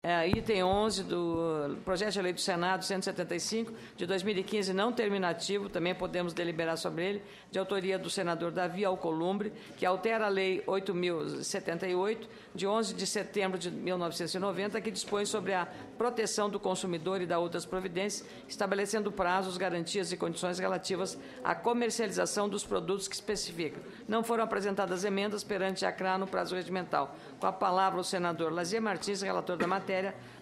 Item 11 do projeto de lei do Senado 175 de 2015, não terminativo, também podemos deliberar sobre ele, de autoria do senador Davi Alcolumbre, que altera a lei 8.078, de 11 de setembro de 1990, que dispõe sobre a proteção do consumidor e da outras providências, estabelecendo prazos, garantias e condições relativas à comercialização dos produtos que especificam. Não foram apresentadas emendas perante a CRA no prazo regimental. Com a palavra o senador Lazier Martins, relator da matéria,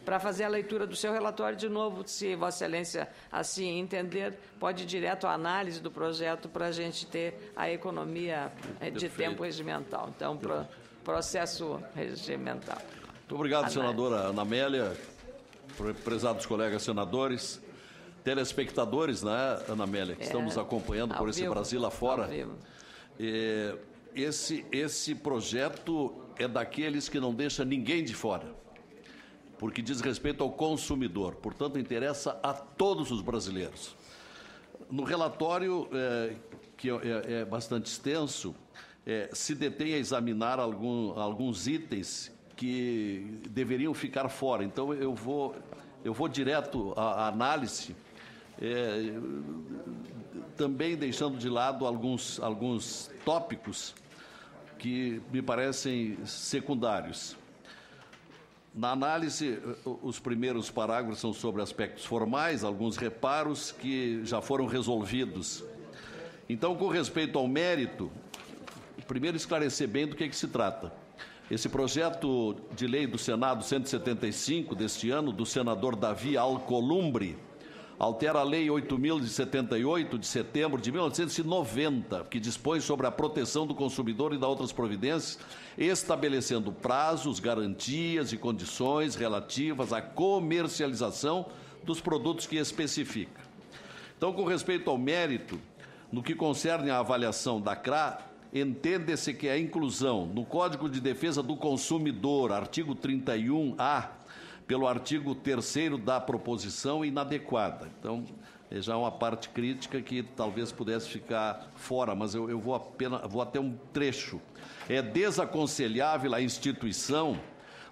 para fazer a leitura do seu relatório. De novo, se Vossa Excelência assim entender, pode ir direto à análise do projeto para a gente ter a economia de tempo regimental. Então, processo regimental. Muito obrigado, senadora Ana Amélia, prezados colegas senadores, telespectadores, né, Ana Amélia, que estão nos acompanhando por esse Brasil afora. Esse projeto é daqueles que não deixa ninguém de fora, porque diz respeito ao consumidor, portanto, interessa a todos os brasileiros. No relatório, que é bastante extenso, se detém a examinar alguns itens que deveriam ficar fora. Então, eu vou direto à análise, também deixando de lado alguns tópicos que me parecem secundários. Na análise, os primeiros parágrafos são sobre aspectos formais, alguns reparos que já foram resolvidos. Então, com respeito ao mérito, primeiro esclarecer bem do que se trata. Esse projeto de lei do Senado 175 deste ano, do senador Davi Alcolumbre, altera a Lei 8.078, de setembro de 1990, que dispõe sobre a proteção do consumidor e das outras providências, estabelecendo prazos, garantias e condições relativas à comercialização dos produtos que especifica. Então, com respeito ao mérito, no que concerne à avaliação da CRA, entende-se que a inclusão no Código de Defesa do Consumidor, artigo 31A, pelo artigo 3º da proposição, inadequada. Então, já é uma parte crítica que talvez pudesse ficar fora, mas eu vou até um trecho. É desaconselhável a instituição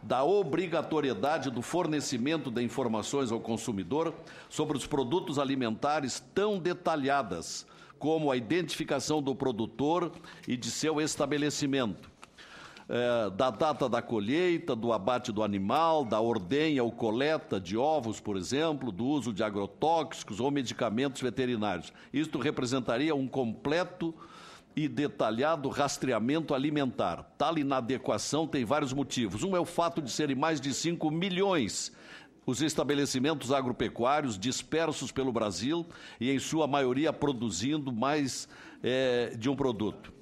da obrigatoriedade do fornecimento de informações ao consumidor sobre os produtos alimentares tão detalhadas como a identificação do produtor e de seu estabelecimento, da data da colheita, do abate do animal, da ordenha ou coleta de ovos, por exemplo, do uso de agrotóxicos ou medicamentos veterinários. Isto representaria um completo e detalhado rastreamento alimentar. Tal inadequação tem vários motivos. Um é o fato de serem mais de 5 milhões os estabelecimentos agropecuários dispersos pelo Brasil e, em sua maioria, produzindo mais de um produto.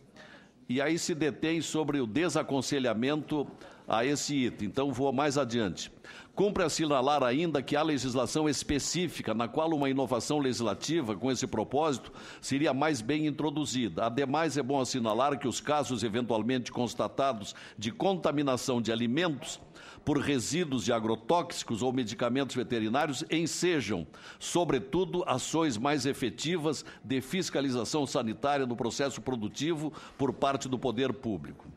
E aí se detém sobre o desaconselhamento a esse item. Então, vou mais adiante. Cumpre assinalar ainda que há legislação específica na qual uma inovação legislativa com esse propósito seria mais bem introduzida. Ademais, é bom assinalar que os casos eventualmente constatados de contaminação de alimentos por resíduos de agrotóxicos ou medicamentos veterinários ensejam, sobretudo, ações mais efetivas de fiscalização sanitária no processo produtivo por parte do poder público.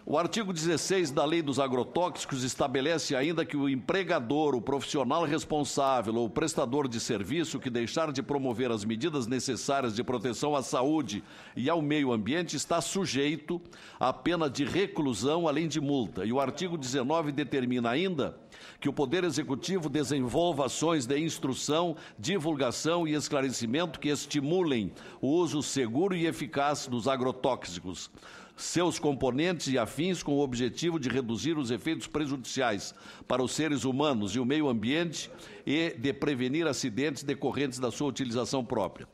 O artigo 16 da Lei dos Agrotóxicos estabelece ainda que o empregador, o profissional responsável ou o prestador de serviço que deixar de promover as medidas necessárias de proteção à saúde e ao meio ambiente está sujeito à pena de reclusão, além de multa. E o artigo 19 determina ainda que o Poder Executivo desenvolva ações de instrução, divulgação e esclarecimento que estimulem o uso seguro e eficaz dos agrotóxicos, seus componentes e afins, com o objetivo de reduzir os efeitos prejudiciais para os seres humanos e o meio ambiente e de prevenir acidentes decorrentes da sua utilização própria.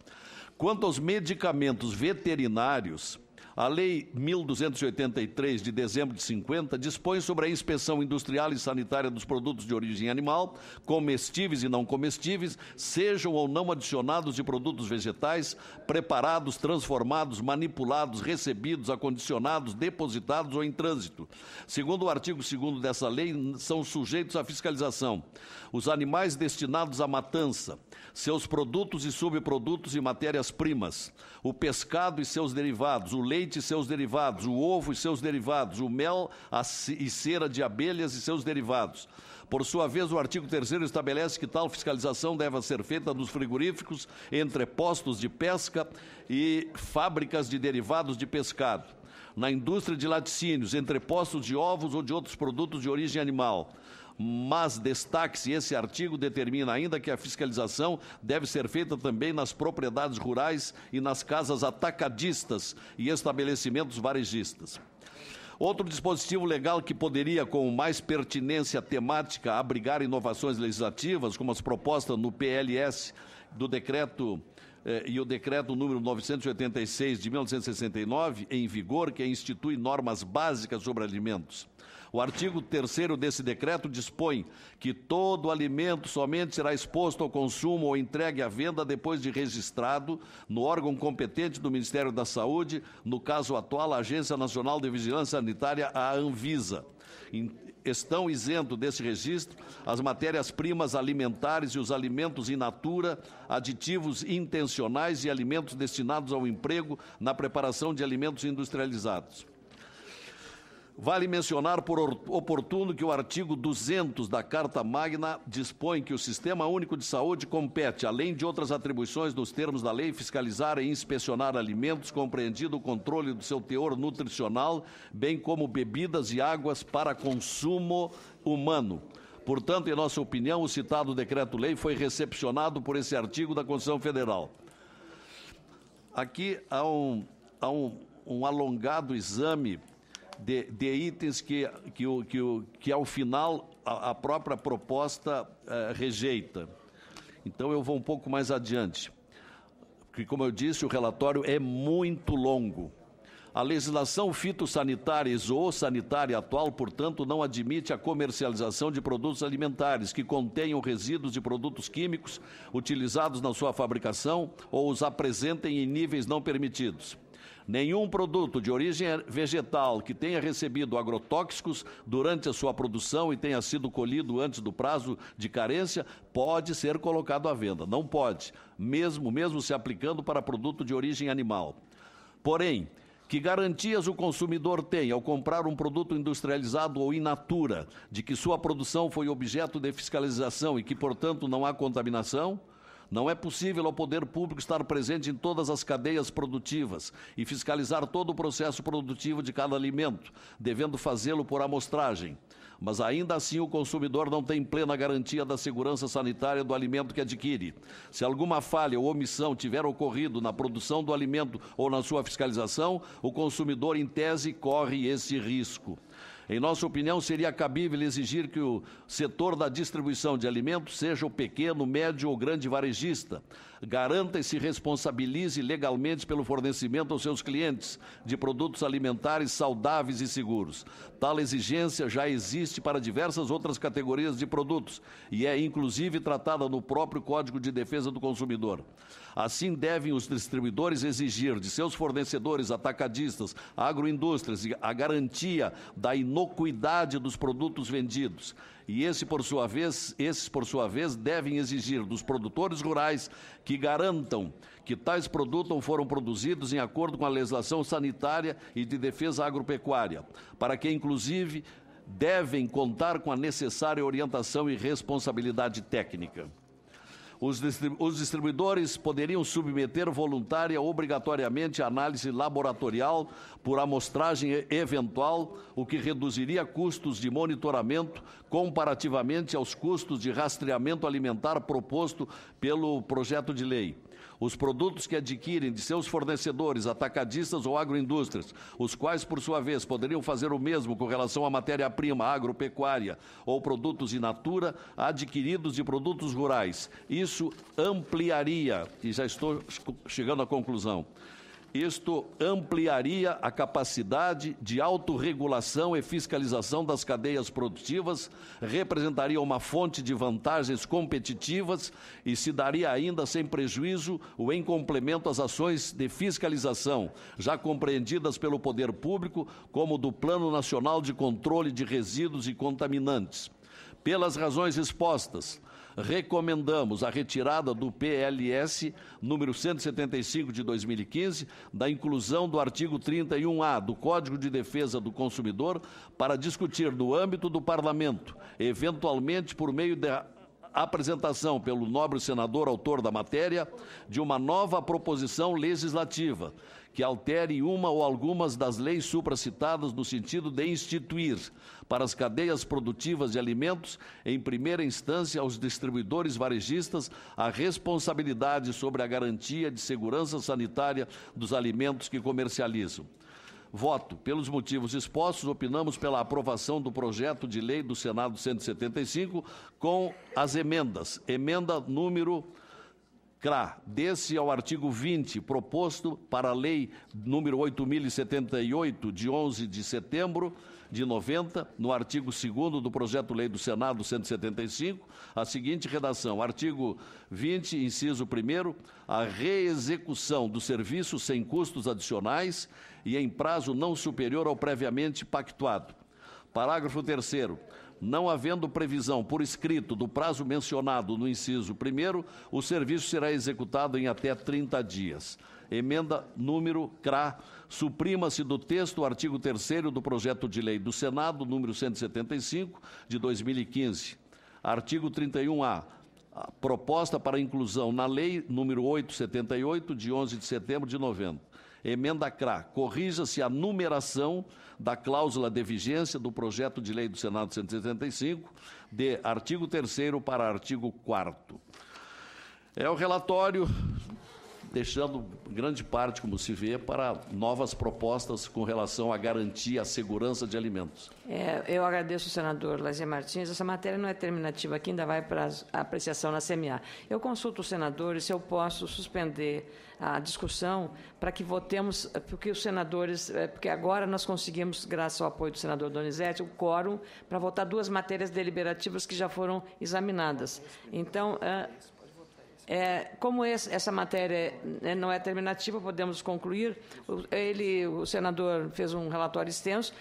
Quanto aos medicamentos veterinários, a Lei 1.283, de dezembro de 50, dispõe sobre a inspeção industrial e sanitária dos produtos de origem animal, comestíveis e não comestíveis, sejam ou não adicionados de produtos vegetais, preparados, transformados, manipulados, recebidos, acondicionados, depositados ou em trânsito. Segundo o artigo 2º dessa lei, são sujeitos à fiscalização os animais destinados à matança, seus produtos e subprodutos e matérias-primas, o pescado e seus derivados, o leite leite e seus derivados, o ovo e seus derivados, o mel e cera de abelhas e seus derivados. Por sua vez, o artigo 3º estabelece que tal fiscalização deve ser feita nos frigoríficos, entrepostos de pesca e fábricas de derivados de pescado, na indústria de laticínios, entrepostos de ovos ou de outros produtos de origem animal. Mas destaque-se, esse artigo determina ainda que a fiscalização deve ser feita também nas propriedades rurais e nas casas atacadistas e estabelecimentos varejistas. Outro dispositivo legal que poderia, com mais pertinência temática, abrigar inovações legislativas, como as propostas no PLS do decreto e o decreto número 986 de 1969, em vigor, que institui normas básicas sobre alimentos. O artigo 3º desse decreto dispõe que todo alimento somente será exposto ao consumo ou entregue à venda depois de registrado no órgão competente do Ministério da Saúde, no caso atual, a Agência Nacional de Vigilância Sanitária, a Anvisa. Estão isentos desse registro as matérias-primas alimentares e os alimentos in natura, aditivos intencionais e alimentos destinados ao emprego na preparação de alimentos industrializados. Vale mencionar por oportuno que o artigo 200 da Carta Magna dispõe que o Sistema Único de Saúde compete, além de outras atribuições nos termos da lei, fiscalizar e inspecionar alimentos, compreendido o controle do seu teor nutricional, bem como bebidas e águas para consumo humano. Portanto, em nossa opinião, o citado decreto-lei foi recepcionado por esse artigo da Constituição Federal. Aqui há um alongado exame de itens que ao final a própria proposta rejeita. Então eu vou um pouco mais adiante, porque, como eu disse, o relatório é muito longo. A legislação fitossanitária e zoossanitária atual, portanto, não admite a comercialização de produtos alimentares que contenham resíduos de produtos químicos utilizados na sua fabricação ou os apresentem em níveis não permitidos. Nenhum produto de origem vegetal que tenha recebido agrotóxicos durante a sua produção e tenha sido colhido antes do prazo de carência pode ser colocado à venda. Não pode, mesmo se aplicando para produto de origem animal. Porém, que garantias o consumidor tem ao comprar um produto industrializado ou in natura, de que sua produção foi objeto de fiscalização e que, portanto, não há contaminação? Não é possível ao poder público estar presente em todas as cadeias produtivas e fiscalizar todo o processo produtivo de cada alimento, devendo fazê-lo por amostragem. Mas ainda assim o consumidor não tem plena garantia da segurança sanitária do alimento que adquire. Se alguma falha ou omissão tiver ocorrido na produção do alimento ou na sua fiscalização, o consumidor, em tese, corre esse risco. Em nossa opinião, seria cabível exigir que o setor da distribuição de alimentos, seja o pequeno, médio ou grande varejista, garanta e se responsabilize legalmente pelo fornecimento aos seus clientes de produtos alimentares saudáveis e seguros. Tal exigência já existe para diversas outras categorias de produtos e é, inclusive, tratada no próprio Código de Defesa do Consumidor. Assim, devem os distribuidores exigir de seus fornecedores atacadistas, agroindústrias, a garantia da inocuidade dos produtos vendidos. E esses, por sua vez, devem exigir dos produtores rurais que garantam que tais produtos foram produzidos em acordo com a legislação sanitária e de defesa agropecuária, para que, inclusive, devem contar com a necessária orientação e responsabilidade técnica. Os distribuidores poderiam submeter voluntária obrigatoriamente a análise laboratorial por amostragem eventual, o que reduziria custos de monitoramento comparativamente aos custos de rastreamento alimentar proposto pelo projeto de lei. Os produtos que adquirem de seus fornecedores, atacadistas ou agroindústrias, os quais, por sua vez, poderiam fazer o mesmo com relação à matéria-prima agropecuária ou produtos in natura, adquiridos de produtos rurais. Isso ampliaria, e já estou chegando à conclusão, isto ampliaria a capacidade de autorregulação e fiscalização das cadeias produtivas, representaria uma fonte de vantagens competitivas e se daria ainda sem prejuízo o em complemento às ações de fiscalização, já compreendidas pelo poder público, como do Plano Nacional de Controle de Resíduos e Contaminantes. Pelas razões expostas, recomendamos a retirada do PLS número 175 de 2015, da inclusão do artigo 31A do Código de Defesa do Consumidor para discutir no âmbito do Parlamento, eventualmente por meio da apresentação pelo nobre senador autor da matéria de uma nova proposição legislativa que altere uma ou algumas das leis supracitadas no sentido de instituir para as cadeias produtivas de alimentos, em primeira instância aos distribuidores varejistas, a responsabilidade sobre a garantia de segurança sanitária dos alimentos que comercializam. Voto. Pelos motivos expostos, opinamos pela aprovação do projeto de lei do Senado 175 com as emendas. Emenda número CRA, desse ao artigo 20, proposto para a lei número 8.078, de 11 de setembro de 90, no artigo 2º do projeto-lei do Senado 175, a seguinte redação: artigo 20, inciso 1º, a reexecução do serviço sem custos adicionais e em prazo não superior ao previamente pactuado. Parágrafo 3º. Não havendo previsão por escrito do prazo mencionado no inciso 1º, o serviço será executado em até 30 dias. Emenda número CRA. Suprima-se do texto o artigo 3º do projeto de lei do Senado, número 175, de 2015. Artigo 31A. A proposta para inclusão na lei número 878, de 11 de setembro de 90. Emenda CRA. Corrija-se a numeração da cláusula de vigência do projeto de lei do Senado 175, de artigo 3º para artigo 4º. É o relatório, deixando grande parte, como se vê, para novas propostas com relação à garantia, à segurança de alimentos. Eu agradeço ao senador Lazier Martins. Essa matéria não é terminativa aqui, ainda vai para a apreciação na CMA. Eu consulto os senadores se eu posso suspender a discussão para que votemos, porque os senadores, porque agora nós conseguimos, graças ao apoio do senador Donizete, o quórum para votar duas matérias deliberativas que já foram examinadas. Então, como essa matéria não é terminativa, podemos concluir. O senador fez um relatório extenso.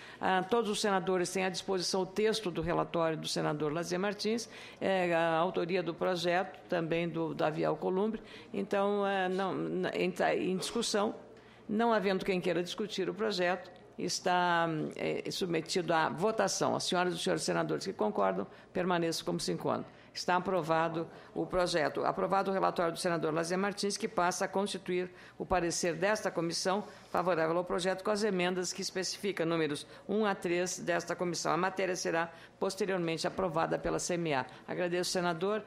Todos os senadores têm à disposição o texto do relatório do senador Lazier Martins, a autoria do projeto, também do Davi Alcolumbre. Então, em discussão, não havendo quem queira discutir o projeto, está submetido à votação. As senhoras e os senhores senadores que concordam, permaneçam como se encontram. Está aprovado o projeto. Aprovado o relatório do senador Lazier Martins, que passa a constituir o parecer desta comissão favorável ao projeto com as emendas que especifica números 1 a 3 desta comissão. A matéria será posteriormente aprovada pela CMA. Agradeço, senador.